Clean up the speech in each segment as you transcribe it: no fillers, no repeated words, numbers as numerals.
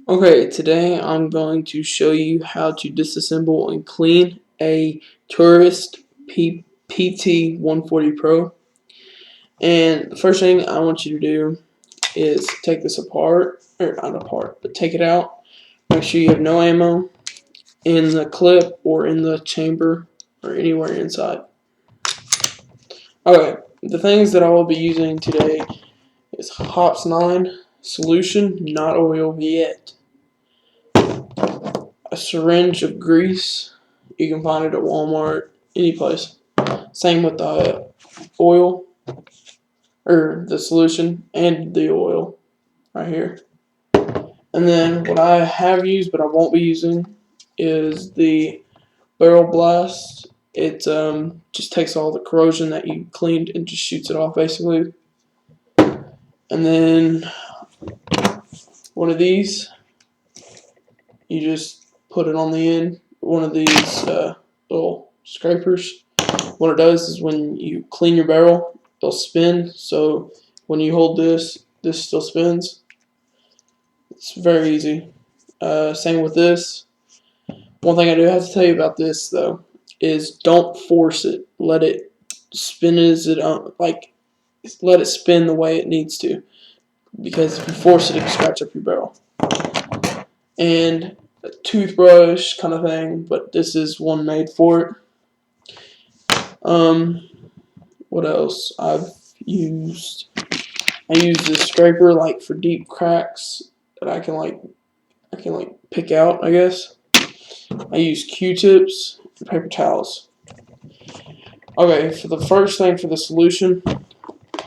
Okay, today I'm going to show you how to disassemble and clean a Taurus PT140 Pro. And the first thing I want you to do is take this apart, or not apart, but take it out. Make sure you have no ammo in the clip or in the chamber or anywhere inside. Okay, the things that I will be using today is Hops 9 solution, not oil yet. A syringe of grease. You can find it at Walmart, any place. Same with the oil, or the solution, and the oil right here. And then what I have used, but I won't be using, is the barrel blast. It just takes all the corrosion that you cleaned and just shoots it off, basically. And then one of these, you just put it on the end. One of these little scrapers. What it does is when you clean your barrel, it'll spin. So when you hold this, this still spins. It's very easy. Same with this. One thing I do have to tell you about this though is don't force it. Let it spin as it let it spin the way it needs to. Because if you force it, it can scratch up your barrel. And a toothbrush kind of thing, but this is one made for it. What else? I use this scraper like for deep cracks that I can pick out, I guess. I use Q-tips and paper towels. Okay, for the first thing for the solution,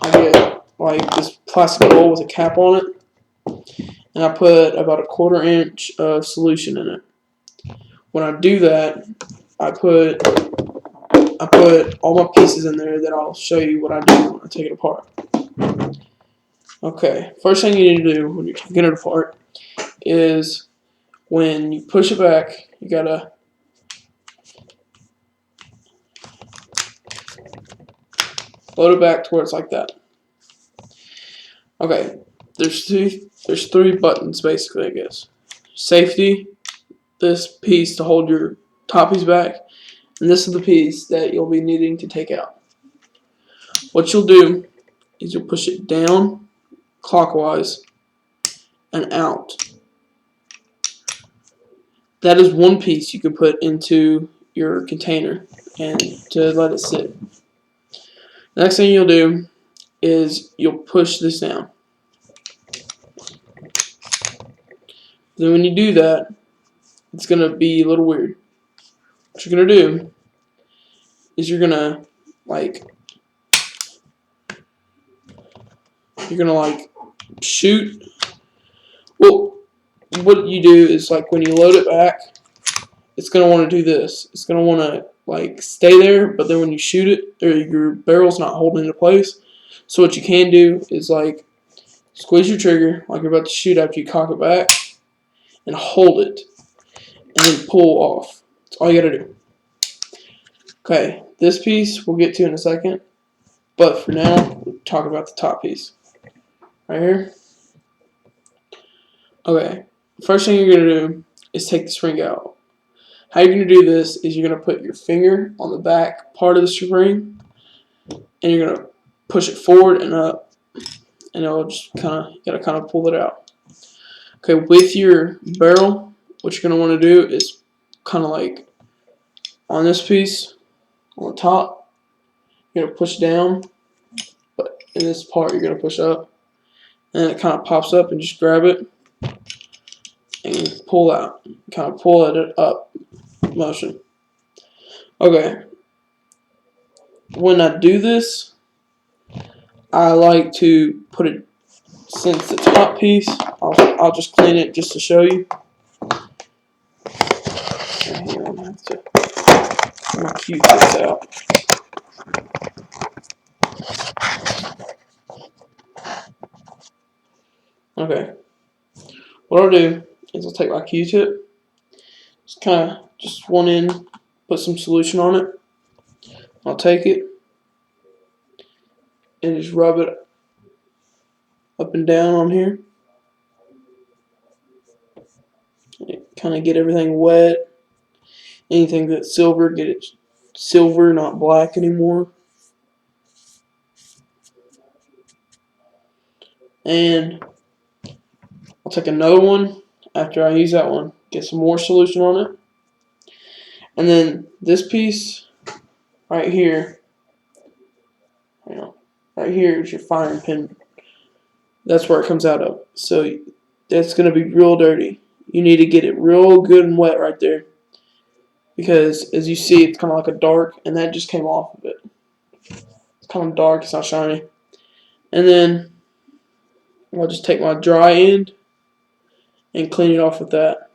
I get like this plastic bowl with a cap on it, and I put about a 1/4 inch of solution in it. When I do that, I put all my pieces in there that I'll show you what I do when I take it apart. Okay, first thing you need to do when you're taking it apart is when you push it back, you gotta load it back to where it's like that. Okay, there's three buttons basically, I guess. Safety, this piece to hold your top piece back, and this is the piece that you'll be needing to take out. What you'll do is you'll push it down clockwise and out. That is one piece you can put into your container and to let it sit. The next thing you'll do is you'll push this down. Then when you do that, it's going to be a little weird. What you're going to do is you're going to shoot. Well, what you do is like when you load it back, it's going to want to do this. It's going to want to stay there, but then when you shoot it, your barrel's not holding into place. So what you can do is squeeze your trigger like you're about to shoot after you cock it back, and hold it, and then pull off. That's all you gotta do. Okay, this piece we'll get to in a second, but for now, we'll talk about the top piece. Right here. Okay, first thing you're gonna do is take the spring out. How you're gonna do this is you're gonna put your finger on the back part of the spring, and you're gonna push it forward and up, and it'll just gotta pull it out. Okay, with your barrel, what you're gonna want to do is on this piece on the top, you're gonna push down, but in this part you're gonna push up, and it kind of pops up, and just grab it and pull out, kind of pull it up motion. Okay, when I do this, I like to put it, since the top piece, I'll just clean it just to show you. And here I'm gonna have to get my Q-tips out. Okay, what I'll do is I'll take my Q-tip, just one end, put some solution on it. I'll take it and just rub it up and down on here. kind of get everything wet. Anything that's silver, get it silver, not black anymore. And I'll take another one after I use that one, get some more solution on it. And then this piece right here, right here is your firing pin. That's where it comes out of. So that's going to be real dirty. You need to get it real good and wet right there. Because as you see, it's kind of like a dark, and that just came off of it. It's kind of dark, it's not shiny. And then I'll just take my dry end and clean it off with that.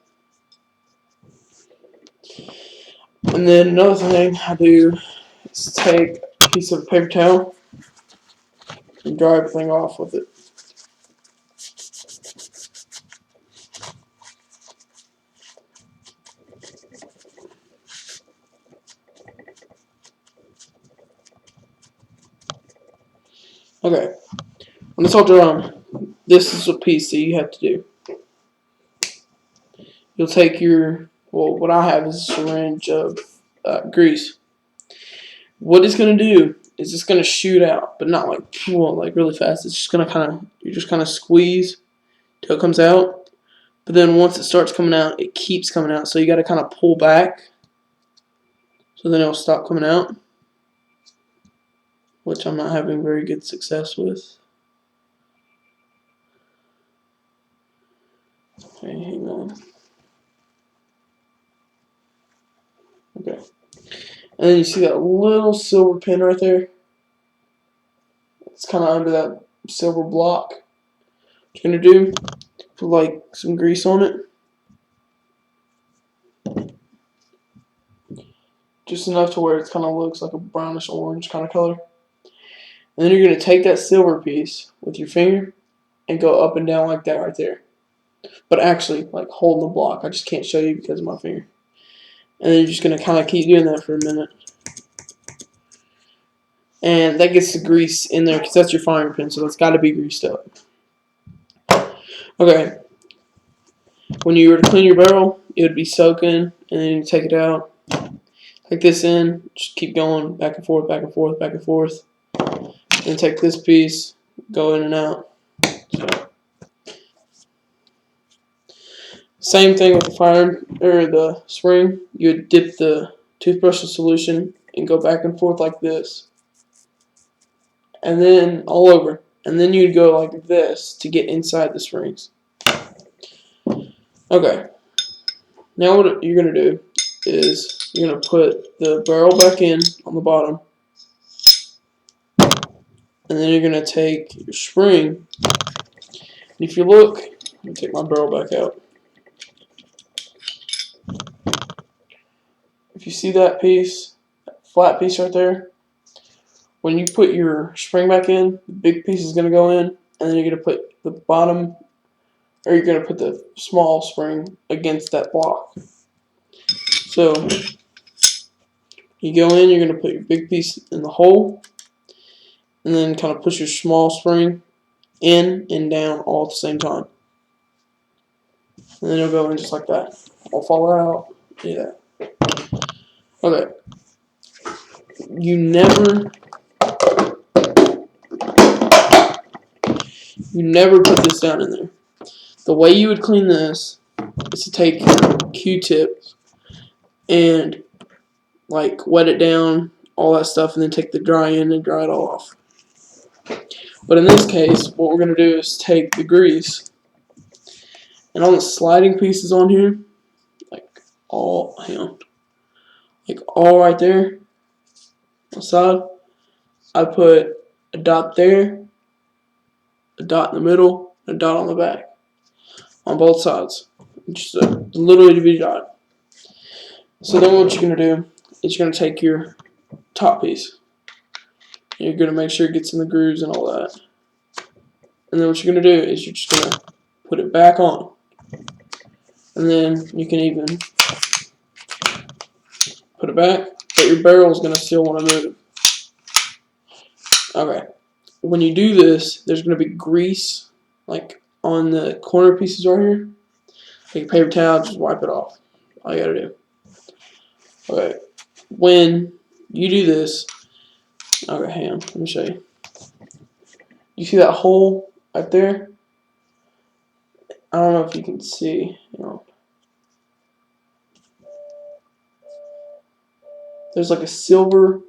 And then another thing I do is take a piece of paper towel and dry everything off with it. Okay, when it's all done, this is a piece that you have to do. You'll take your, well, what I have is a syringe of grease. What it's going to do is it's going to shoot out, but not like, well, like really fast. It's just going to you just kind of squeeze till it comes out. But then once it starts coming out, it keeps coming out. So you got to kind of pull back. So then it'll stop coming out, which I'm not having very good success with. Okay, hang on. Okay. And then you see that little silver pin right there? It's kind of under that silver block. What you're going to do, put like some grease on it. Just enough to where it kind of looks like a brownish orange kind of color. And then you're going to take that silver piece with your finger and go up and down like that right there. But actually, like holding the block. I just can't show you because of my finger. And then you're just going to kind of keep doing that for a minute. And that gets the grease in there because that's your firing pin, so it's got to be greased up. Okay. When you were to clean your barrel, it would be soaking, and then you take it out. Take this in, just keep going back and forth, back and forth, back and forth. Then take this piece, go in and out. So, same thing with the fire or the spring. You would dip the toothbrush in solution and go back and forth like this, and then all over. And then you'd go like this to get inside the springs. Okay. Now what you're gonna do is you're gonna put the barrel back in on the bottom, and then you're gonna take your spring. And if you look, let me take my barrel back out. If you see that piece, that flat piece right there, when you put your spring back in, the big piece is gonna go in, and then you're gonna put the bottom, or you're gonna put the small spring against that block. So you go in, you're gonna put your big piece in the hole, and then kind of push your small spring in and down all at the same time. And then it'll go in just like that. I'll fall out. Yeah. Okay. You never put this down in there. The way you would clean this is to take your Q-tips and like wet it down, all that stuff, and then take the dry end and dry it all off. But in this case, what we're going to do is take the grease, and on the sliding pieces on here, like all right there on the side, I put a dot there, a dot in the middle, and a dot on the back, on both sides. Just a little itty bitty dot. So then what you're going to do is you're going to take your top piece, and you're going to make sure it gets in the grooves and all that. And then what you're going to do is you're just going to put it back on. And then you can even put it back, but your barrel is going to still want to move. Okay. When you do this, there's going to be grease like on the corner pieces right here. Take a paper towel, just wipe it off. All you gotta do. Okay. When you do this, okay, hang on, let me show you. You see that hole right there? I don't know if you can see. There's like a silver,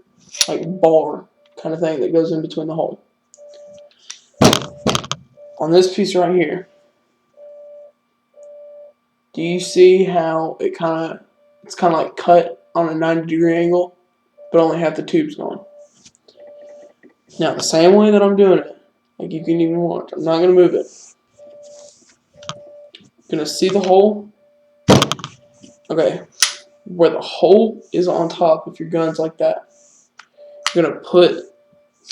like bar kind of thing that goes in between the hole. On this piece right here, do you see how it's kind of like cut on a 90-degree angle, but only half the tube's gone? Now, the same way that I'm doing it, like you can even watch, I'm not going to move it. You're going to see the hole. Okay, where the hole is on top, if your gun's like that, you're going to put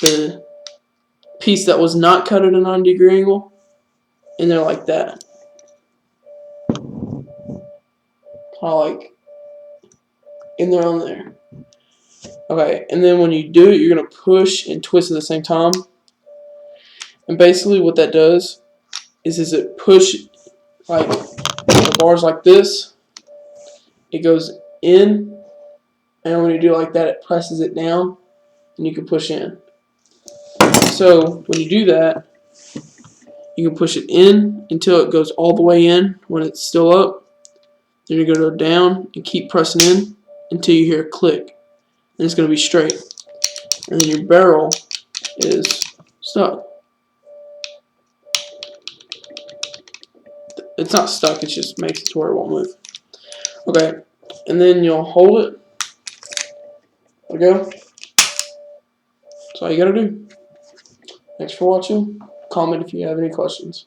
the piece that was not cut at a 90-degree angle in there like that. Kind of like in there on there. Okay, and then when you do it, you're going to push and twist at the same time. And basically what that does is it push, like, the bars like this, it goes in, and when you do it like that, it presses it down, and you can push in. So when you do that, you can push it in until it goes all the way in when it's still up. Then you're going to go down and keep pressing in until you hear a click. And it's going to be straight. And then your barrel is stuck. It's not stuck, it just makes it to where it won't move. Okay, and then you'll hold it. There we go. That's all you gotta do. Thanks for watching. Comment if you have any questions.